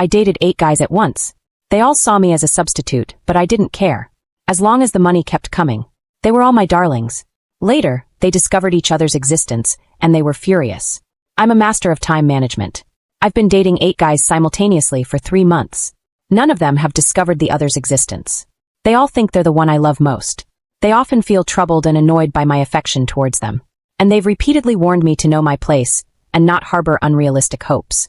I dated 8 guys at once. They all saw me as a substitute, but I didn't care. As long as the money kept coming. They were all my darlings. Later, they discovered each other's existence, and they were furious. I'm a master of time management. I've been dating 8 guys simultaneously for 3 months. None of them have discovered the other's existence. They all think they're the one I love most. They often feel troubled and annoyed by my affection towards them. And they've repeatedly warned me to know my place and not harbor unrealistic hopes.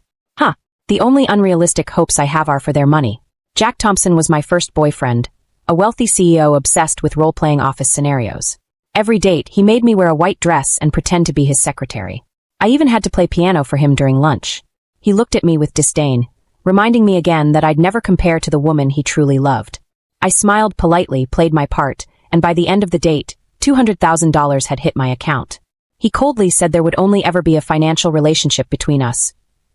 The only unrealistic hopes I have are for their money. Jack Thompson was my first boyfriend, a wealthy CEO obsessed with role-playing office scenarios. Every date, he made me wear a white dress and pretend to be his secretary. I even had to play piano for him during lunch. He looked at me with disdain, reminding me again that I'd never compare to the woman he truly loved. I smiled politely, played my part, and by the end of the date, $200,000 had hit my account. He coldly said there would only ever be a financial relationship between us,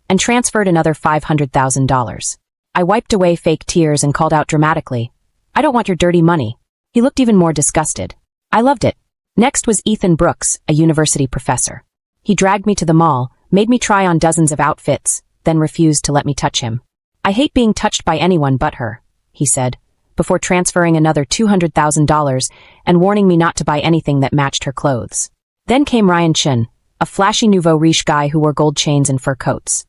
and transferred another $500,000. I wiped away fake tears and called out dramatically, "I don't want your dirty money." He looked even more disgusted. I loved it. Next was Ethan Brooks, a university professor. He dragged me to the mall, made me try on dozens of outfits, then refused to let me touch him. "I hate being touched by anyone but her," he said, before transferring another $200,000 and warning me not to buy anything that matched her clothes. Then came Ryan Chin, a flashy nouveau riche guy who wore gold chains and fur coats.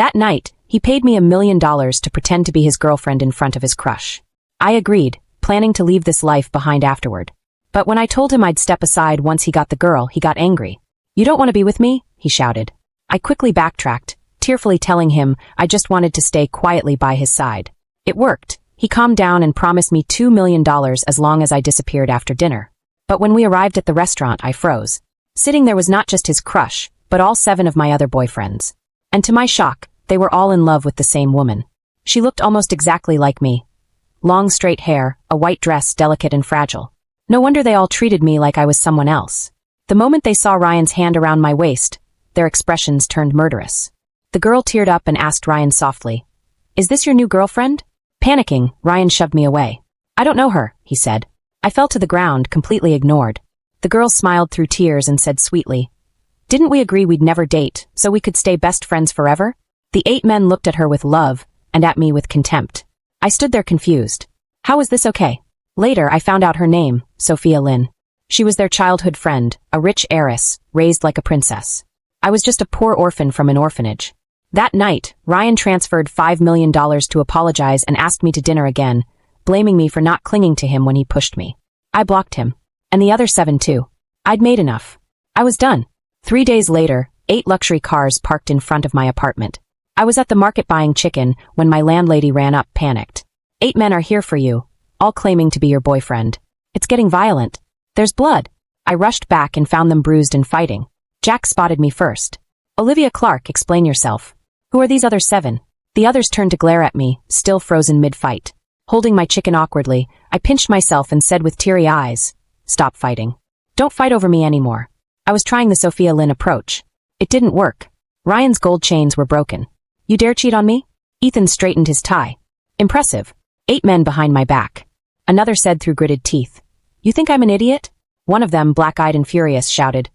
That night, he paid me $1 million to pretend to be his girlfriend in front of his crush. I agreed, planning to leave this life behind afterward. But when I told him I'd step aside once he got the girl, he got angry. "You don't want to be with me?" he shouted. I quickly backtracked, tearfully telling him I just wanted to stay quietly by his side. It worked. He calmed down and promised me $2 million as long as I disappeared after dinner. But when we arrived at the restaurant, I froze. Sitting there was not just his crush, but all 7 of my other boyfriends. And to my shock, they were all in love with the same woman. She looked almost exactly like me. Long straight hair, a white dress, delicate and fragile. No wonder they all treated me like I was someone else. The moment they saw Ryan's hand around my waist, their expressions turned murderous. The girl teared up and asked Ryan softly, "Is this your new girlfriend?" Panicking, Ryan shoved me away. "I don't know her," he said. I fell to the ground, completely ignored. The girl smiled through tears and said sweetly, "Didn't we agree we'd never date, so we could stay best friends forever?" The 8 men looked at her with love, and at me with contempt. I stood there confused. How was this okay? Later, I found out her name, Sophia Lynn. She was their childhood friend, a rich heiress, raised like a princess. I was just a poor orphan from an orphanage. That night, Ryan transferred $5 million to apologize and asked me to dinner again, blaming me for not clinging to him when he pushed me. I blocked him. And the other 7 too. I'd made enough. I was done. 3 days later, 8 luxury cars parked in front of my apartment. I was at the market buying chicken when my landlady ran up, panicked. 8 men are here for you, all claiming to be your boyfriend. It's getting violent. There's blood. I rushed back and found them bruised and fighting. Jack spotted me first. "Olivia Clark, explain yourself. Who are these other 7? The others turned to glare at me, still frozen mid-fight. Holding my chicken awkwardly, I pinched myself and said with teary eyes, "Stop fighting. Don't fight over me anymore." I was trying the Sophia Lynn approach. It didn't work. Ryan's gold chains were broken. "You dare cheat on me?" Ethan straightened his tie. "Impressive. 8 men behind my back." Another said through gritted teeth, "You think I'm an idiot?" One of them, black-eyed and furious, shouted,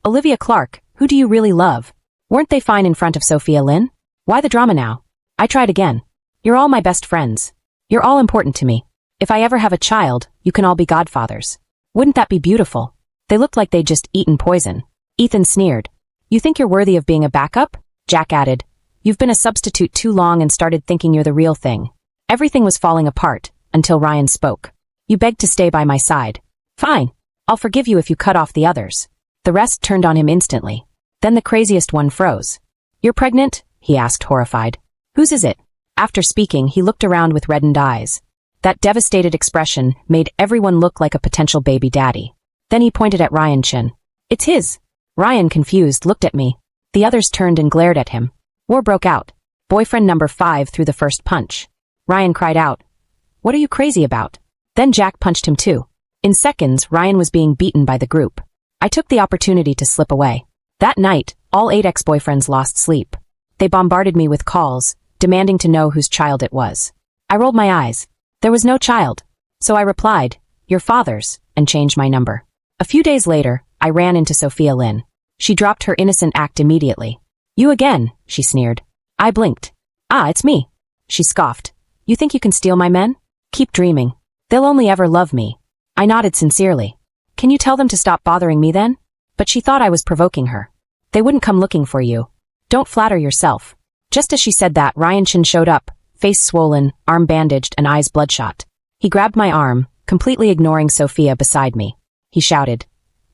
"Olivia Clark, who do you really love? Weren't they fine in front of Sophia Lynn? Why the drama now?" I tried again. "You're all my best friends. You're all important to me. If I ever have a child, you can all be godfathers. Wouldn't that be beautiful?" They looked like they'd just eaten poison. Ethan sneered. "You think you're worthy of being a backup?" Jack added, "You've been a substitute too long and started thinking you're the real thing." Everything was falling apart, until Ryan spoke. "You begged to stay by my side. Fine. I'll forgive you if you cut off the others." The rest turned on him instantly. Then the craziest one froze. "You're pregnant?" he asked, horrified. "Whose is it?" After speaking, he looked around with reddened eyes. That devastated expression made everyone look like a potential baby daddy. Then he pointed at Ryan Chin. "It's his." Ryan, confused, looked at me. The others turned and glared at him. War broke out. Boyfriend number 5 threw the first punch. Ryan cried out, "What are you crazy about?" Then Jack punched him too. In seconds, Ryan was being beaten by the group. I took the opportunity to slip away. That night, all 8 ex-boyfriends lost sleep. They bombarded me with calls, demanding to know whose child it was. I rolled my eyes. There was no child. So I replied, "Your father's," and changed my number. A few days later, I ran into Sophia Lynn. She dropped her innocent act immediately. "You again," she sneered. I blinked. "Ah, it's me." She scoffed. You think you can steal my men? Keep dreaming. They'll only ever love me. I nodded sincerely. Can you tell them to stop bothering me then? But she thought I was provoking her. They wouldn't come looking for you. Don't flatter yourself. Just as she said that, Ryan Chin showed up, face swollen, arm bandaged, and eyes bloodshot. He grabbed my arm, completely ignoring Sophia beside me. He shouted,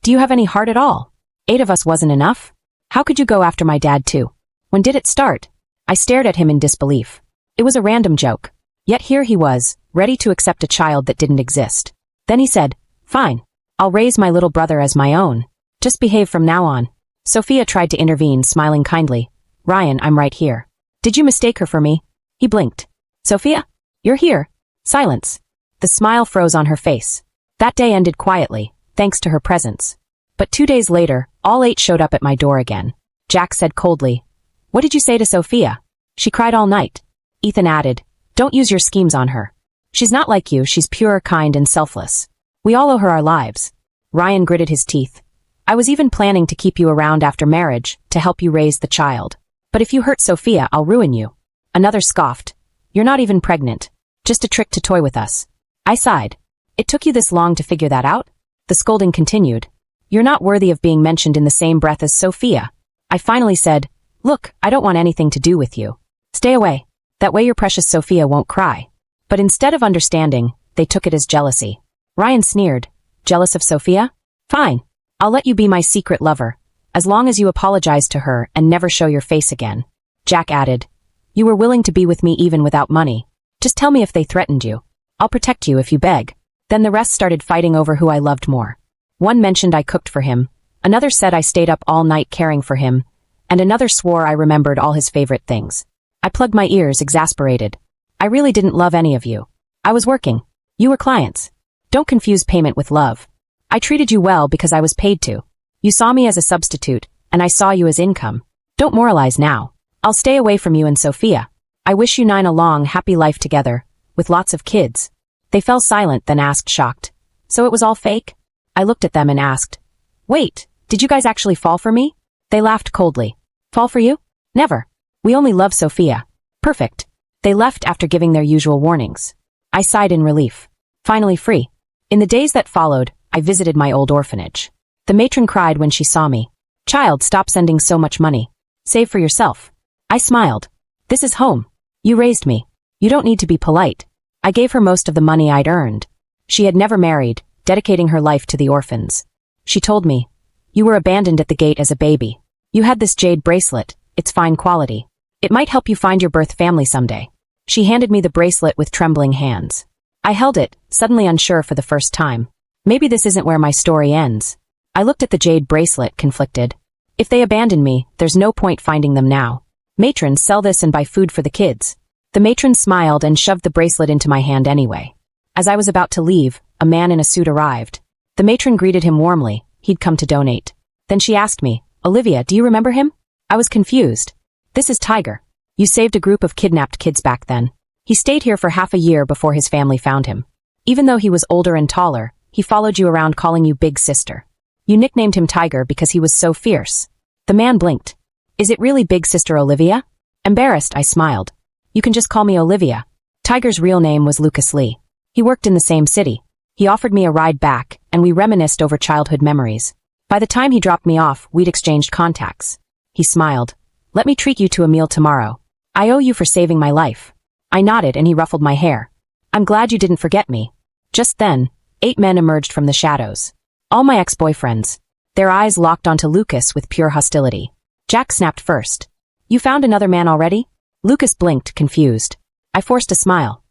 Do you have any heart at all? 8 of us wasn't enough? How could you go after my dad too? When did it start? I stared at him in disbelief. It was a random joke. Yet here he was, ready to accept a child that didn't exist. Then he said, Fine. I'll raise my little brother as my own. Just behave from now on. Sophia tried to intervene, smiling kindly. Ryan, I'm right here. Did you mistake her for me? He blinked. Sophia? You're here. Silence. The smile froze on her face. That day ended quietly, thanks to her presence. But 2 days later, all 8 showed up at my door again. Jack said coldly, What did you say to Sophia? She cried all night. Ethan added, Don't use your schemes on her. She's not like you, she's pure, kind, and selfless. We all owe her our lives. Ryan gritted his teeth. I was even planning to keep you around after marriage, to help you raise the child. But if you hurt Sophia, I'll ruin you. Another scoffed. You're not even pregnant. Just a trick to toy with us. I sighed. It took you this long to figure that out? The scolding continued. You're not worthy of being mentioned in the same breath as Sophia. I finally said, Look, I don't want anything to do with you. Stay away. That way your precious Sophia won't cry. But instead of understanding, they took it as jealousy. Ryan sneered. Jealous of Sophia? Fine. I'll let you be my secret lover, as long as you apologize to her and never show your face again. Jack added, You were willing to be with me even without money. Just tell me if they threatened you. I'll protect you if you beg. Then the rest started fighting over who I loved more. One mentioned I cooked for him, another said I stayed up all night caring for him, and another swore I remembered all his favorite things. I plugged my ears, exasperated. I really didn't love any of you. I was working. You were clients. Don't confuse payment with love. I treated you well because I was paid to. You saw me as a substitute, and I saw you as income. Don't moralize now. I'll stay away from you and Sophia. I wish you 9 a long, happy life together, with lots of kids. They fell silent, then asked, shocked. So it was all fake? I looked at them and asked, Wait, did you guys actually fall for me? They laughed coldly. Fall for you? Never. We only love Sophia. Perfect. They left after giving their usual warnings. I sighed in relief. Finally free. In the days that followed, I visited my old orphanage. The matron cried when she saw me. Child, stop sending so much money. Save for yourself. I smiled. This is home. You raised me. You don't need to be polite. I gave her most of the money I'd earned. She had never married, dedicating her life to the orphans. She told me, You were abandoned at the gate as a baby. You had this jade bracelet. It's fine quality. It might help you find your birth family someday. She handed me the bracelet with trembling hands. I held it, suddenly unsure for the first time. Maybe this isn't where my story ends. I looked at the jade bracelet, conflicted. If they abandon me, there's no point finding them now. Matron, sell this and buy food for the kids. The matron smiled and shoved the bracelet into my hand anyway. As I was about to leave, a man in a suit arrived. The matron greeted him warmly. He'd come to donate. Then she asked me, Olivia, do you remember him? I was confused. This is Tiger. You saved a group of kidnapped kids back then. He stayed here for half a year before his family found him. Even though he was older and taller, he followed you around calling you Big Sister. You nicknamed him Tiger because he was so fierce. The man blinked. Is it really Big Sister Olivia? Embarrassed, I smiled. You can just call me Olivia. Tiger's real name was Lucas Lee. He worked in the same city. He offered me a ride back, and we reminisced over childhood memories. By the time he dropped me off, we'd exchanged contacts. He smiled. Let me treat you to a meal tomorrow. I owe you for saving my life. I nodded and he ruffled my hair. I'm glad you didn't forget me. Just then, 8 men emerged from the shadows. All my ex-boyfriends. Their eyes locked onto Lucas with pure hostility. Jack snapped first. You found another man already? Lucas blinked, confused. I forced a smile.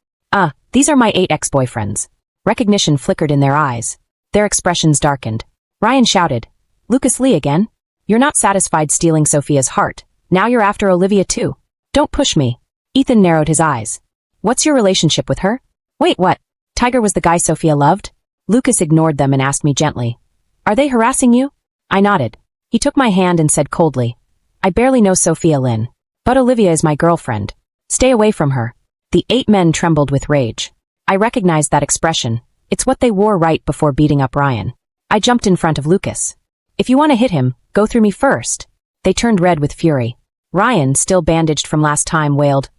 These are my 8 ex-boyfriends. Recognition flickered in their eyes. Their expressions darkened. Ryan shouted, Lucas Lee again? You're not satisfied stealing Sophia's heart. Now you're after Olivia too. Don't push me. Ethan narrowed his eyes. What's your relationship with her? Wait, what? Tiger was the guy Sophia loved? Lucas ignored them and asked me gently. Are they harassing you? I nodded. He took my hand and said coldly. I barely know Sophia Lynn. But Olivia is my girlfriend. Stay away from her. The 8 men trembled with rage. I recognized that expression. It's what they wore right before beating up Ryan. I jumped in front of Lucas. If you want to hit him, go through me first. They turned red with fury. Ryan, still bandaged from last time, wailed,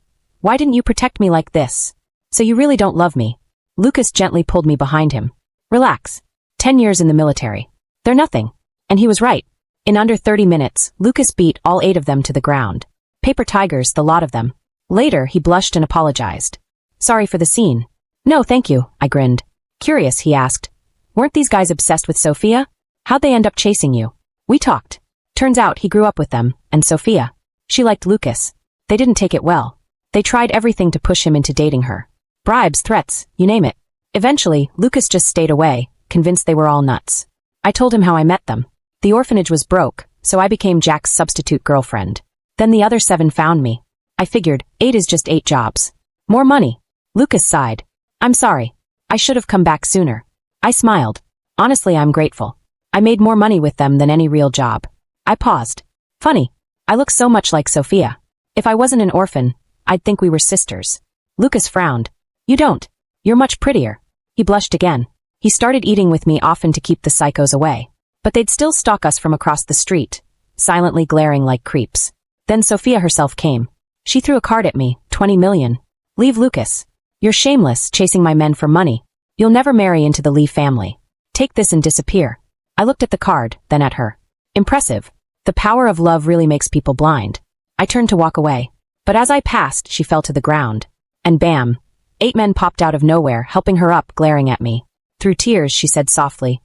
Why didn't you protect me like this? So you really don't love me. Lucas gently pulled me behind him. Relax. 10 years in the military. They're nothing. And he was right. In under 30 minutes, Lucas beat all 8 of them to the ground. Paper tigers, the lot of them. Later, he blushed and apologized. Sorry for the scene. No, thank you, I grinned. Curious, he asked. Weren't these guys obsessed with Sophia? How'd they end up chasing you? We talked. Turns out he grew up with them, and Sophia. She liked Lucas. They didn't take it well. They tried everything to push him into dating her. Bribes, threats, you name it. Eventually, Lucas just stayed away, convinced they were all nuts. I told him how I met them. The orphanage was broke, so I became Jack's substitute girlfriend. Then the other 7 found me. I figured, 8 is just 8 jobs. More money. Lucas sighed. I'm sorry. I should have come back sooner. I smiled. Honestly, I'm grateful. I made more money with them than any real job. I paused. Funny. I look so much like Sophia. If I wasn't an orphan, I'd think we were sisters. Lucas frowned. You don't. You're much prettier. He blushed again. He started eating with me often to keep the psychos away. But they'd still stalk us from across the street, silently glaring like creeps. Then Sophia herself came. She threw a card at me, 20 million. Leave Lucas. You're shameless, chasing my men for money. You'll never marry into the Lee family. Take this and disappear. I looked at the card, then at her. Impressive. The power of love really makes people blind. I turned to walk away. But as I passed, she fell to the ground. And bam. 8 men popped out of nowhere, helping her up, glaring at me. Through tears, she said softly,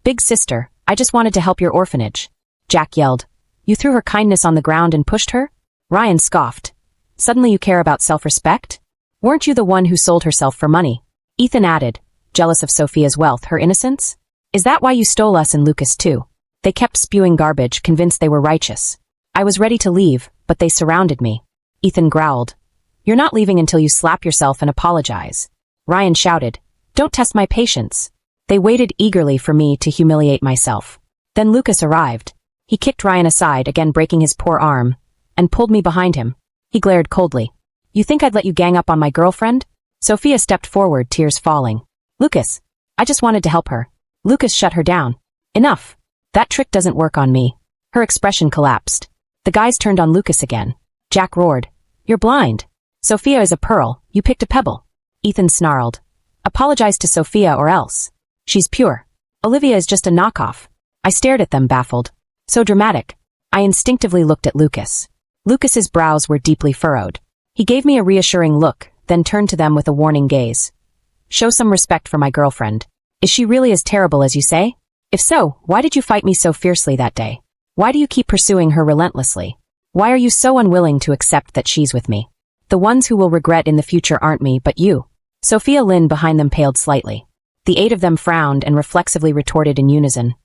Big sister, I just wanted to help your orphanage. Jack yelled. You threw her kindness on the ground and pushed her? Ryan scoffed. Suddenly you care about self-respect? Weren't you the one who sold herself for money? Ethan added, jealous of Sophia's wealth, her innocence? Is that why you stole us and Lucas too? They kept spewing garbage, convinced they were righteous. I was ready to leave, but they surrounded me. Ethan growled. You're not leaving until you slap yourself and apologize. Ryan shouted. Don't test my patience. They waited eagerly for me to humiliate myself. Then Lucas arrived. He kicked Ryan aside, again breaking his poor arm, and pulled me behind him. He glared coldly. You think I'd let you gang up on my girlfriend? Sophia stepped forward, tears falling. Lucas, I just wanted to help her. Lucas shut her down. Enough. That trick doesn't work on me. Her expression collapsed. The guys turned on Lucas again. Jack roared. You're blind. Sophia is a pearl. You picked a pebble. Ethan snarled. Apologize to Sophia or else. She's pure. Olivia is just a knockoff. I stared at them, baffled. So dramatic. I instinctively looked at Lucas. Lucas's brows were deeply furrowed. He gave me a reassuring look, then turned to them with a warning gaze. Show some respect for my girlfriend. Is she really as terrible as you say? If so, why did you fight me so fiercely that day? Why do you keep pursuing her relentlessly? Why are you so unwilling to accept that she's with me? The ones who will regret in the future aren't me, but you. Sophia Lynn behind them paled slightly. The 8 of them frowned and reflexively retorted in unison.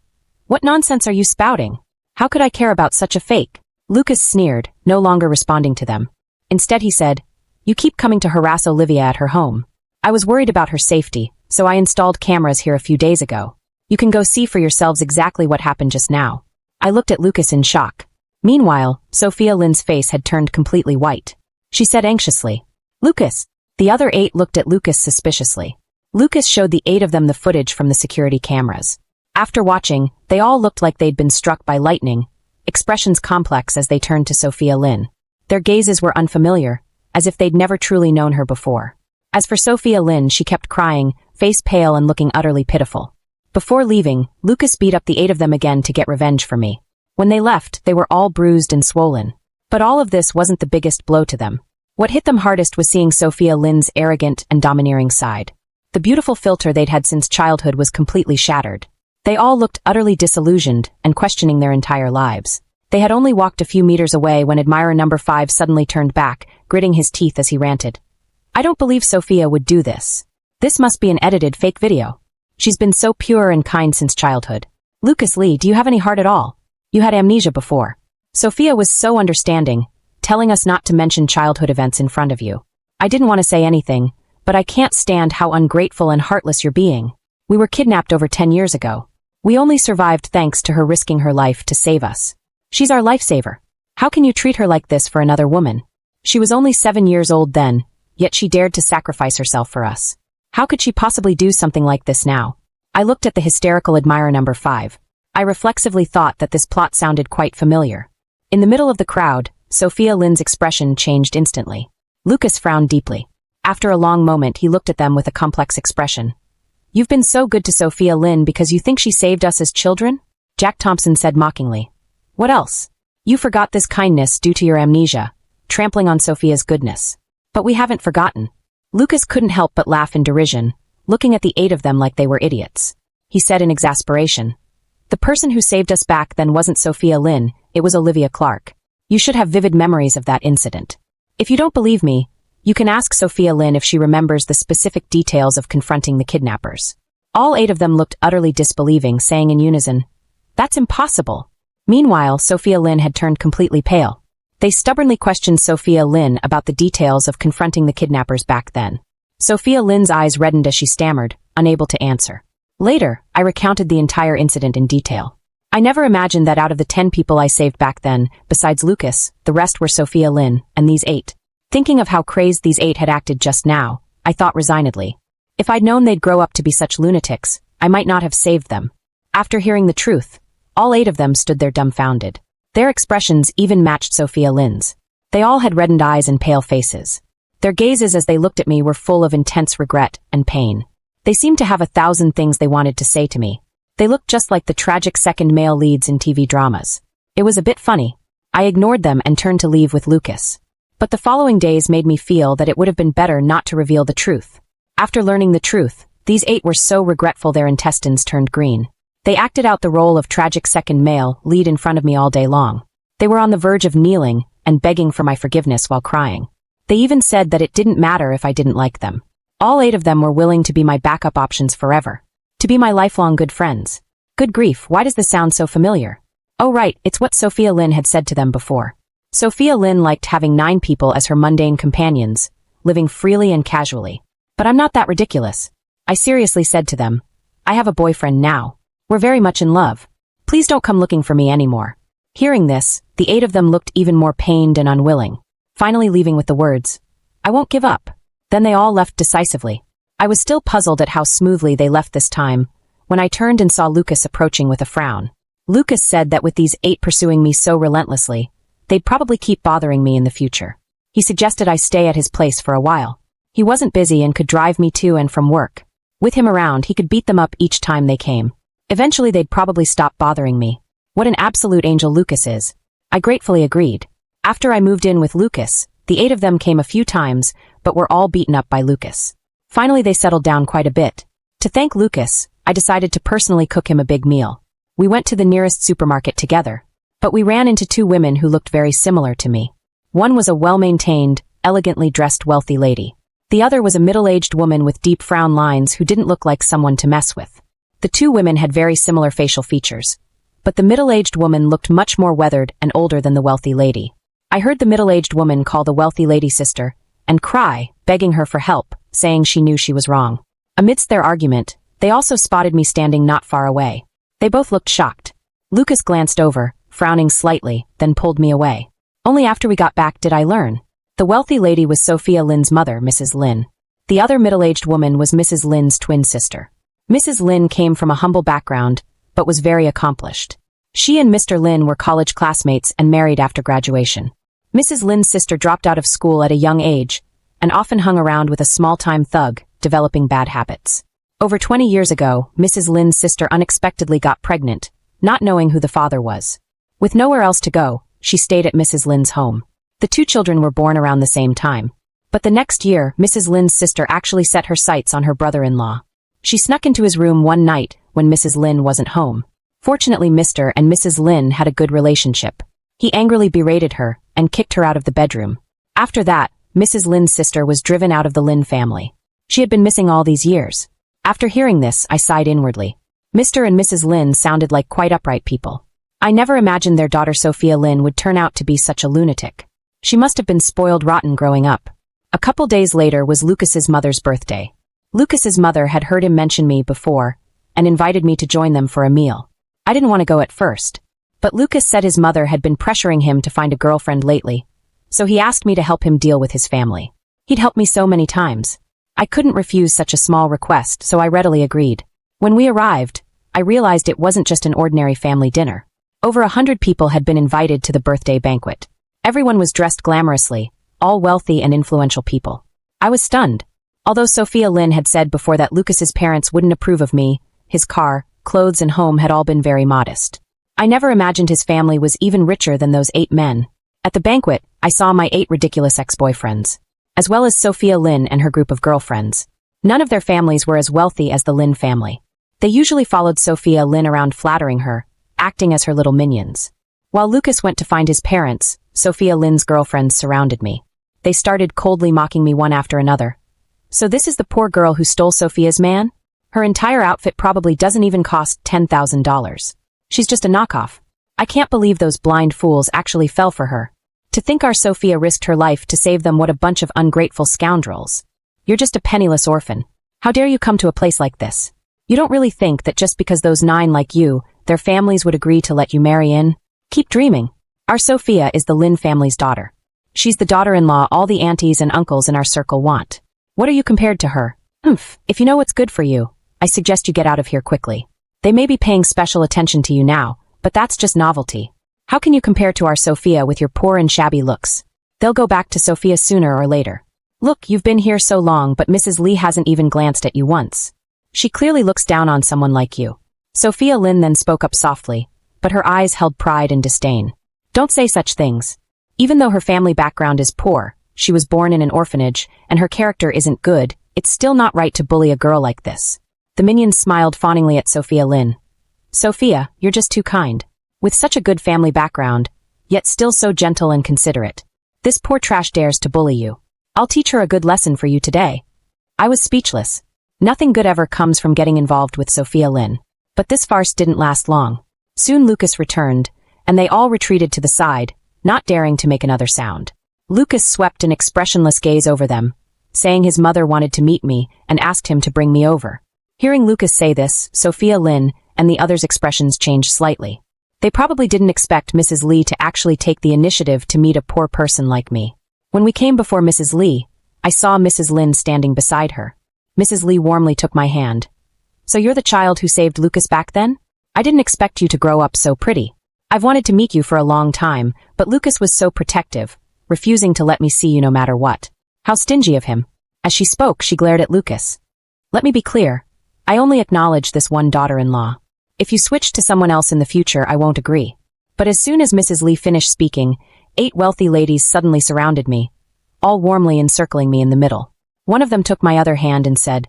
What nonsense are you spouting? How could I care about such a fake? Lucas sneered, no longer responding to them. Instead he said, You keep coming to harass Olivia at her home. I was worried about her safety, so I installed cameras here a few days ago. You can go see for yourselves exactly what happened just now. I looked at Lucas in shock. Meanwhile, Sophia Lynn's face had turned completely white. She said anxiously, Lucas. The other 8 looked at Lucas suspiciously. Lucas showed the 8 of them the footage from the security cameras. After watching, they all looked like they'd been struck by lightning, expressions complex as they turned to Sophia Lynn. Their gazes were unfamiliar, as if they'd never truly known her before. As for Sophia Lynn, she kept crying, face pale and looking utterly pitiful. Before leaving, Lucas beat up the 8 of them again to get revenge for me. When they left, they were all bruised and swollen. But all of this wasn't the biggest blow to them. What hit them hardest was seeing Sophia Lynn's arrogant and domineering side. The beautiful filter they'd had since childhood was completely shattered. They all looked utterly disillusioned and questioning their entire lives. They had only walked a few meters away when admirer number 5 suddenly turned back, gritting his teeth as he ranted. I don't believe Sophia would do this. This must be an edited fake video. She's been so pure and kind since childhood. Lucas Lee, do you have any heart at all? You had amnesia before. Sophia was so understanding, telling us not to mention childhood events in front of you. I didn't want to say anything, but I can't stand how ungrateful and heartless you're being. We were kidnapped over 10 years ago. We only survived thanks to her risking her life to save us. She's our lifesaver. How can you treat her like this for another woman? She was only 7 years old then, yet she dared to sacrifice herself for us. How could she possibly do something like this now? I looked at the hysterical admirer number 5. I reflexively thought that this plot sounded quite familiar. In the middle of the crowd, Sophia Lynn's expression changed instantly. Lucas frowned deeply. After a long moment, he looked at them with a complex expression. You've been so good to Sophia Lynn because you think she saved us as children? Jack Thompson said mockingly. What else? You forgot this kindness due to your amnesia, trampling on Sophia's goodness. But we haven't forgotten. Lucas couldn't help but laugh in derision, looking at the 8 of them like they were idiots. He said in exasperation. The person who saved us back then wasn't Sophia Lynn, it was Olivia Clark. You should have vivid memories of that incident. If you don't believe me, you can ask Sophia Lynn if she remembers the specific details of confronting the kidnappers. All 8 of them looked utterly disbelieving, saying in unison, That's impossible. Meanwhile, Sophia Lynn had turned completely pale. They stubbornly questioned Sophia Lynn about the details of confronting the kidnappers back then. Sophia Lynn's eyes reddened as she stammered, unable to answer. Later, I recounted the entire incident in detail. I never imagined that out of the 10 people I saved back then, besides Lucas, the rest were Sophia Lynn, and these 8. Thinking of how crazed these 8 had acted just now, I thought resignedly. If I'd known they'd grow up to be such lunatics, I might not have saved them. After hearing the truth, all 8 of them stood there dumbfounded. Their expressions even matched Sophia Lynn's. They all had reddened eyes and pale faces. Their gazes as they looked at me were full of intense regret and pain. They seemed to have 1,000 things they wanted to say to me. They looked just like the tragic second male leads in TV dramas. It was a bit funny. I ignored them and turned to leave with Lucas. But the following days made me feel that it would have been better not to reveal the truth. After learning the truth, these 8 were so regretful their intestines turned green. They acted out the role of tragic second male lead in front of me all day long. They were on the verge of kneeling and begging for my forgiveness while crying. They even said that it didn't matter if I didn't like them. All 8 of them were willing to be my backup options forever. To be my lifelong good friends. Good grief, why does this sound so familiar? Oh right, it's what Sophia Lynn had said to them before. Sophia Lynn liked having 9 people as her mundane companions, living freely and casually. But I'm not that ridiculous. I seriously said to them, I have a boyfriend now. We're very much in love. Please don't come looking for me anymore. Hearing this, the 8 of them looked even more pained and unwilling, finally leaving with the words, I won't give up. Then they all left decisively. I was still puzzled at how smoothly they left this time, when I turned and saw Lucas approaching with a frown. Lucas said that with these 8 pursuing me so relentlessly, they'd probably keep bothering me in the future. He suggested I stay at his place for a while. He wasn't busy and could drive me to and from work. With him around, he could beat them up each time they came. Eventually they'd probably stop bothering me. What an absolute angel Lucas is. I gratefully agreed. After I moved in with Lucas, the 8 of them came a few times, but were all beaten up by Lucas. Finally they settled down quite a bit. To thank Lucas, I decided to personally cook him a big meal. We went to the nearest supermarket together. But we ran into 2 women who looked very similar to me. One was a well-maintained, elegantly dressed wealthy lady. The other was a middle-aged woman with deep frown lines who didn't look like someone to mess with. The 2 women had very similar facial features. But the middle-aged woman looked much more weathered and older than the wealthy lady. I heard the middle-aged woman call the wealthy lady sister, and cry, begging her for help, saying she knew she was wrong. Amidst their argument, they also spotted me standing not far away. They both looked shocked. Lucas glanced over, frowning slightly, then pulled me away. Only after we got back did I learn. The wealthy lady was Sophia Lynn's mother, Mrs. Lynn. The other middle-aged woman was Mrs. Lynn's twin sister. Mrs. Lynn came from a humble background, but was very accomplished. She and Mr. Lynn were college classmates and married after graduation. Mrs. Lynn's sister dropped out of school at a young age, and often hung around with a small-time thug, developing bad habits. Over 20 years ago, Mrs. Lynn's sister unexpectedly got pregnant, not knowing who the father was. With nowhere else to go, she stayed at Mrs. Lynn's home. The 2 children were born around the same time. But the next year, Mrs. Lynn's sister actually set her sights on her brother-in-law. She snuck into his room one night when Mrs. Lynn wasn't home. Fortunately, Mr. and Mrs. Lynn had a good relationship. He angrily berated her and kicked her out of the bedroom. After that, Mrs. Lynn's sister was driven out of the Lynn family. She had been missing all these years. After hearing this, I sighed inwardly. Mr. and Mrs. Lynn sounded like quite upright people. I never imagined their daughter Sophia Lynn would turn out to be such a lunatic. She must have been spoiled rotten growing up. A couple days later was Lucas's mother's birthday. Lucas's mother had heard him mention me before and invited me to join them for a meal. I didn't want to go at first, but Lucas said his mother had been pressuring him to find a girlfriend lately, so he asked me to help him deal with his family. He'd helped me so many times. I couldn't refuse such a small request, so I readily agreed. When we arrived, I realized it wasn't just an ordinary family dinner. Over 100 people had been invited to the birthday banquet. Everyone was dressed glamorously, all wealthy and influential people. I was stunned. Although Sophia Lynn had said before that Lucas's parents wouldn't approve of me, his car, clothes and home had all been very modest. I never imagined his family was even richer than those 8 men. At the banquet, I saw my 8 ridiculous ex-boyfriends, as well as Sophia Lynn and her group of girlfriends. None of their families were as wealthy as the Lynn family. They usually followed Sophia Lynn around flattering her, acting as her little minions. While Lucas went to find his parents, Sophia Lynn's girlfriends surrounded me. They started coldly mocking me one after another. So this is the poor girl who stole Sophia's man? Her entire outfit probably doesn't even cost $10,000. She's just a knockoff. I can't believe those blind fools actually fell for her. To think our Sophia risked her life to save them, what a bunch of ungrateful scoundrels. You're just a penniless orphan. How dare you come to a place like this? You don't really think that just because those 9 like you, their families would agree to let you marry in? Keep dreaming. Our Sophia is the Lynn family's daughter. She's the daughter-in-law all the aunties and uncles in our circle want. What are you compared to her? If you know what's good for you, I suggest you get out of here quickly. They may be paying special attention to you now, but that's just novelty. How can you compare to our Sophia with your poor and shabby looks? They'll go back to Sophia sooner or later. Look, you've been here so long, but Mrs. Lee hasn't even glanced at you once. She clearly looks down on someone like you. Sophia Lynn then spoke up softly, but her eyes held pride and disdain. Don't say such things. Even though her family background is poor, she was born in an orphanage, and her character isn't good, it's still not right to bully a girl like this. The minions smiled fawningly at Sophia Lynn. Sophia, you're just too kind. With such a good family background, yet still so gentle and considerate. This poor trash dares to bully you. I'll teach her a good lesson for you today. I was speechless. Nothing good ever comes from getting involved with Sophia Lynn. But this farce didn't last long. Soon Lucas returned, and they all retreated to the side, not daring to make another sound. Lucas swept an expressionless gaze over them, saying his mother wanted to meet me and asked him to bring me over. Hearing Lucas say this, Sophia Lynn and the others' expressions changed slightly. They probably didn't expect Mrs. Lee to actually take the initiative to meet a poor person like me. When we came before Mrs. Lee, I saw Mrs. Lynn standing beside her. Mrs. Lee warmly took my hand. So you're the child who saved Lucas back then? I didn't expect you to grow up so pretty. I've wanted to meet you for a long time, but Lucas was so protective, refusing to let me see you no matter what. How stingy of him. As she spoke, she glared at Lucas. Let me be clear. I only acknowledge this one daughter-in-law. If you switch to someone else in the future, I won't agree. But as soon as Mrs. Lee finished speaking, 8 wealthy ladies suddenly surrounded me, all warmly encircling me in the middle. One of them took my other hand and said,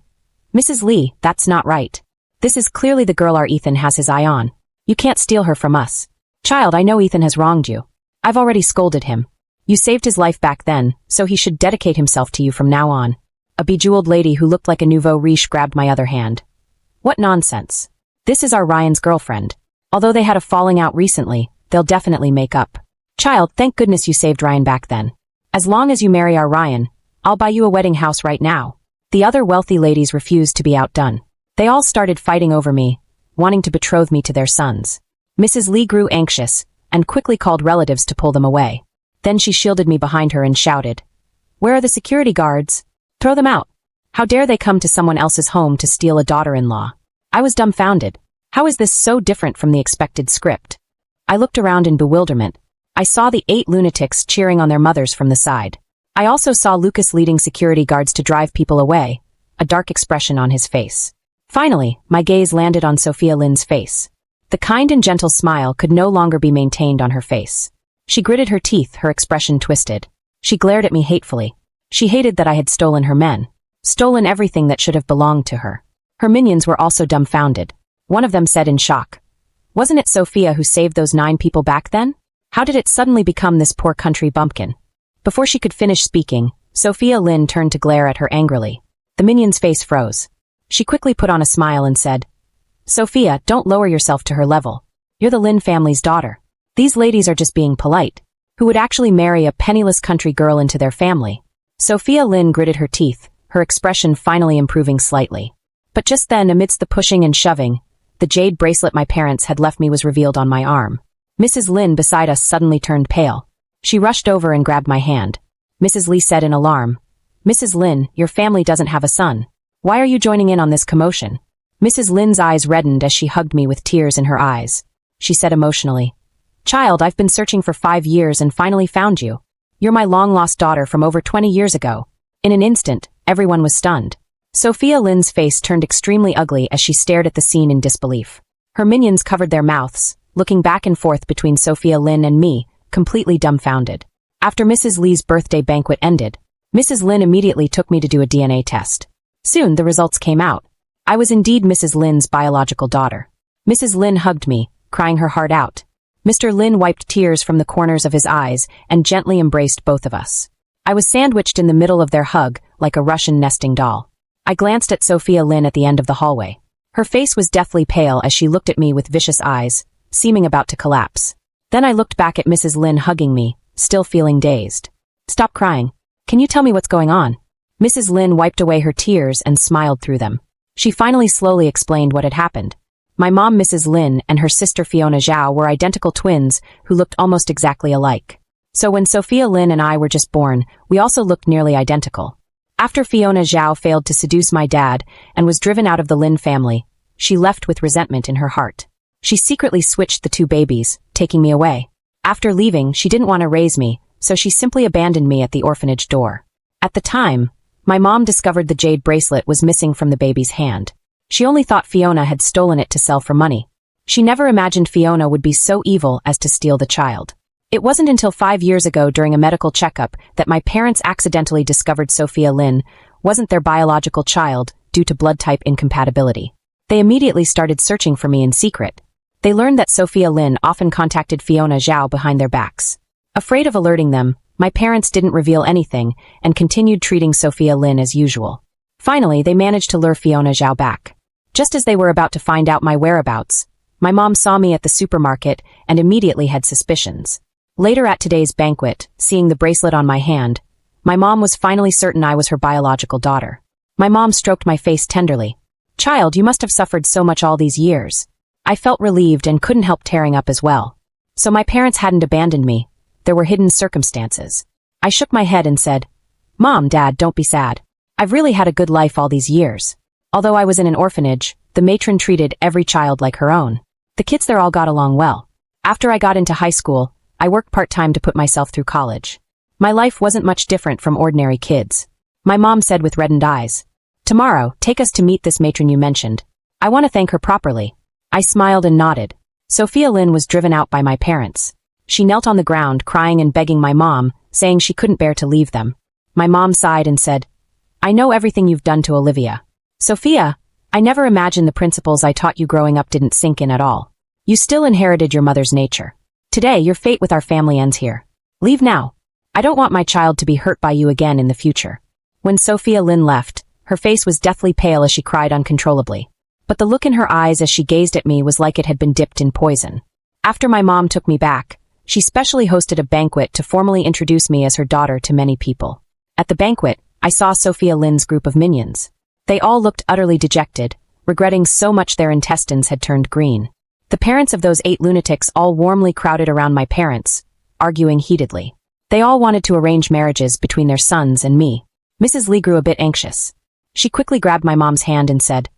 Mrs. Lee, that's not right. This is clearly the girl our Ethan has his eye on. You can't steal her from us. Child, I know Ethan has wronged you. I've already scolded him. You saved his life back then, so he should dedicate himself to you from now on. A bejeweled lady who looked like a nouveau riche grabbed my other hand. What nonsense. This is our Ryan's girlfriend. Although they had a falling out recently, they'll definitely make up. Child, thank goodness you saved Ryan back then. As long as you marry our Ryan, I'll buy you a wedding house right now. The other wealthy ladies refused to be outdone. They all started fighting over me, wanting to betroth me to their sons. Mrs. Lee grew anxious and quickly called relatives to pull them away. Then she shielded me behind her and shouted, Where are the security guards? Throw them out. How dare they come to someone else's home to steal a daughter-in-law? I was dumbfounded. How is this so different from the expected script? I looked around in bewilderment. I saw the 8 lunatics cheering on their mothers from the side. I also saw Lucas leading security guards to drive people away, a dark expression on his face. Finally, my gaze landed on Sophia Lynn's face. The kind and gentle smile could no longer be maintained on her face. She gritted her teeth, her expression twisted. She glared at me hatefully. She hated that I had stolen her men. Stolen everything that should have belonged to her. Her minions were also dumbfounded. One of them said in shock, Wasn't it Sophia who saved those 9 people back then? How did it suddenly become this poor country bumpkin? Before she could finish speaking, Sophia Lynn turned to glare at her angrily. The minion's face froze. She quickly put on a smile and said, Sophia, don't lower yourself to her level. You're the Lynn family's daughter. These ladies are just being polite. Who would actually marry a penniless country girl into their family? Sophia Lynn gritted her teeth, her expression finally improving slightly. But just then, amidst the pushing and shoving, the jade bracelet my parents had left me was revealed on my arm. Mrs. Lynn beside us suddenly turned pale. She rushed over and grabbed my hand. Mrs. Lee said in alarm, Mrs. Lynn, your family doesn't have a son. Why are you joining in on this commotion? Mrs. Lynn's eyes reddened as she hugged me with tears in her eyes. She said emotionally, Child, I've been searching for 5 years and finally found you. You're my long-lost daughter from over 20 years ago." In an instant, everyone was stunned. Sophia Lynn's face turned extremely ugly as she stared at the scene in disbelief. Her minions covered their mouths, looking back and forth between Sophia Lynn and me, completely dumbfounded. After Mrs. Lee's birthday banquet ended, Mrs. Lynn immediately took me to do a DNA test. Soon, the results came out. I was indeed Mrs. Lynn's biological daughter. Mrs. Lynn hugged me, crying her heart out. Mr. Lynn wiped tears from the corners of his eyes and gently embraced both of us. I was sandwiched in the middle of their hug, like a Russian nesting doll. I glanced at Sophia Lynn at the end of the hallway. Her face was deathly pale as she looked at me with vicious eyes, seeming about to collapse. Then I looked back at Mrs. Lynn hugging me, still feeling dazed. "Stop crying. Can you tell me what's going on?" Mrs. Lynn wiped away her tears and smiled through them. She finally slowly explained what had happened. My mom, Mrs. Lynn, and her sister Fiona Zhao were identical twins who looked almost exactly alike. So when Sophia Lynn and I were just born, we also looked nearly identical. After Fiona Zhao failed to seduce my dad and was driven out of the Lynn family, she left with resentment in her heart. She secretly switched the two babies, taking me away. After leaving, she didn't want to raise me, so she simply abandoned me at the orphanage door. At the time, my mom discovered the jade bracelet was missing from the baby's hand. She only thought Fiona had stolen it to sell for money. She never imagined Fiona would be so evil as to steal the child. It wasn't until 5 years ago during a medical checkup that my parents accidentally discovered Sophia Lynn wasn't their biological child due to blood type incompatibility. They immediately started searching for me in secret. They learned that Sophia Lynn often contacted Fiona Zhao behind their backs. Afraid of alerting them, my parents didn't reveal anything and continued treating Sophia Lynn as usual. Finally, they managed to lure Fiona Zhao back. Just as they were about to find out my whereabouts, my mom saw me at the supermarket and immediately had suspicions. Later at today's banquet, seeing the bracelet on my hand, my mom was finally certain I was her biological daughter. My mom stroked my face tenderly. "Child, you must have suffered so much all these years." I felt relieved and couldn't help tearing up as well. So my parents hadn't abandoned me. There were hidden circumstances. I shook my head and said, "Mom, Dad, don't be sad. I've really had a good life all these years." Although I was in an orphanage, the matron treated every child like her own. The kids there all got along well. After I got into high school, I worked part-time to put myself through college. My life wasn't much different from ordinary kids. My mom said with reddened eyes, "Tomorrow, take us to meet this matron you mentioned. I want to thank her properly." I smiled and nodded. Sophia Lynn was driven out by my parents. She knelt on the ground, crying and begging my mom, saying she couldn't bear to leave them. My mom sighed and said, "I know everything you've done to Olivia. Sophia, I never imagined the principles I taught you growing up didn't sink in at all. You still inherited your mother's nature. Today, your fate with our family ends here. Leave now. I don't want my child to be hurt by you again in the future." When Sophia Lynn left, her face was deathly pale as she cried uncontrollably. But the look in her eyes as she gazed at me was like it had been dipped in poison. After my mom took me back, she specially hosted a banquet to formally introduce me as her daughter to many people. At the banquet, I saw Sophia Lynn's group of minions. They all looked utterly dejected, regretting so much their intestines had turned green. The parents of those 8 lunatics all warmly crowded around my parents, arguing heatedly. They all wanted to arrange marriages between their sons and me. Mrs. Lee grew a bit anxious. She quickly grabbed my mom's hand and said,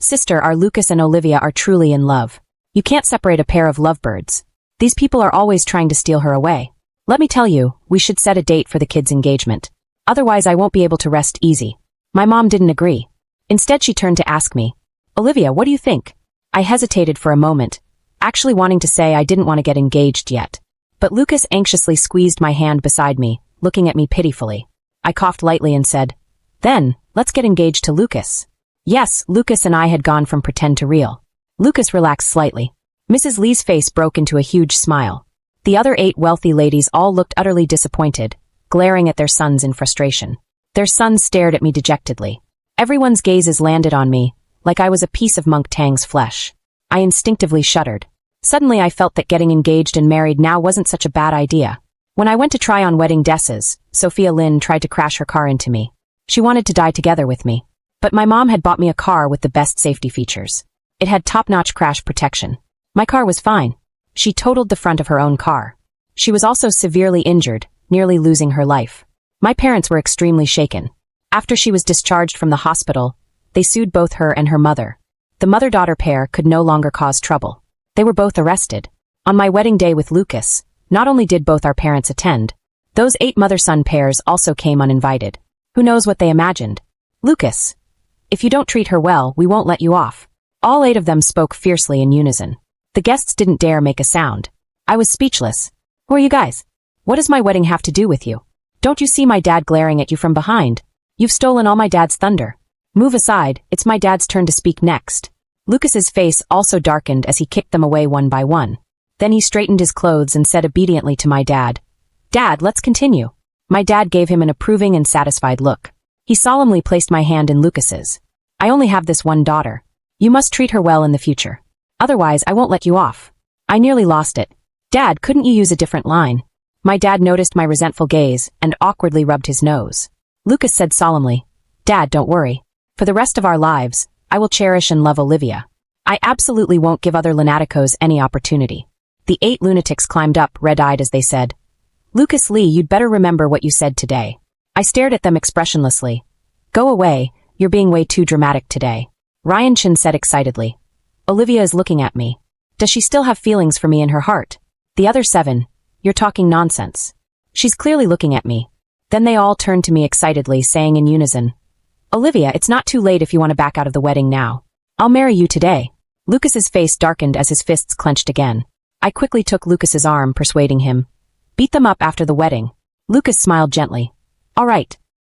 "Sister, our Lucas and Olivia are truly in love. You can't separate a pair of lovebirds. These people are always trying to steal her away. Let me tell you, we should set a date for the kids' engagement. Otherwise I won't be able to rest easy." My mom didn't agree. Instead she turned to ask me, "Olivia, what do you think?" I hesitated for a moment, actually wanting to say I didn't want to get engaged yet. But Lucas anxiously squeezed my hand beside me, looking at me pitifully. I coughed lightly and said, "Then, let's get engaged to Lucas." Yes, Lucas and I had gone from pretend to real. Lucas relaxed slightly. Mrs. Lee's face broke into a huge smile. The other 8 wealthy ladies all looked utterly disappointed, glaring at their sons in frustration. Their sons stared at me dejectedly. Everyone's gazes landed on me, like I was a piece of Monk Tang's flesh. I instinctively shuddered. Suddenly I felt that getting engaged and married now wasn't such a bad idea. When I went to try on wedding dresses, Sophia Lynn tried to crash her car into me. She wanted to die together with me. But my mom had bought me a car with the best safety features. It had top-notch crash protection. My car was fine. She totaled the front of her own car. She was also severely injured, nearly losing her life. My parents were extremely shaken. After she was discharged from the hospital, they sued both her and her mother. The mother-daughter pair could no longer cause trouble. They were both arrested. On my wedding day with Lucas, not only did both our parents attend, Those 8 mother-son pairs also came uninvited. Who knows what they imagined? Lucas, if you don't treat her well, we won't let you off. All 8 of them spoke fiercely in unison. The guests didn't dare make a sound. I was speechless. Who are you guys? What does my wedding have to do with you? Don't you see my dad glaring at you from behind? You've stolen all my dad's thunder. Move aside, it's my dad's turn to speak next. Lucas's face also darkened as he kicked them away one by one. Then he straightened his clothes and said obediently to my dad, "Dad, let's continue." My dad gave him an approving and satisfied look. He solemnly placed my hand in Lucas's. "I only have this one daughter. You must treat her well in the future. Otherwise, I won't let you off." I nearly lost it. "Dad, couldn't you use a different line?" My dad noticed my resentful gaze and awkwardly rubbed his nose. Lucas said solemnly, "Dad, don't worry. For the rest of our lives, I will cherish and love Olivia. I absolutely won't give other lunaticos any opportunity." The 8 lunatics climbed up, red-eyed as they said, "Lucas Lee, you'd better remember what you said today." I stared at them expressionlessly. "Go away, you're being way too dramatic today." Ryan Chin said excitedly, "Olivia is looking at me. Does she still have feelings for me in her heart?" The other 7, "You're talking nonsense. She's clearly looking at me." Then they all turned to me excitedly, saying in unison, "Olivia, it's not too late if you want to back out of the wedding now. I'll marry you today." Lucas's face darkened as his fists clenched again. I quickly took Lucas's arm, persuading him, "Beat them up after the wedding." Lucas smiled gently. "All right,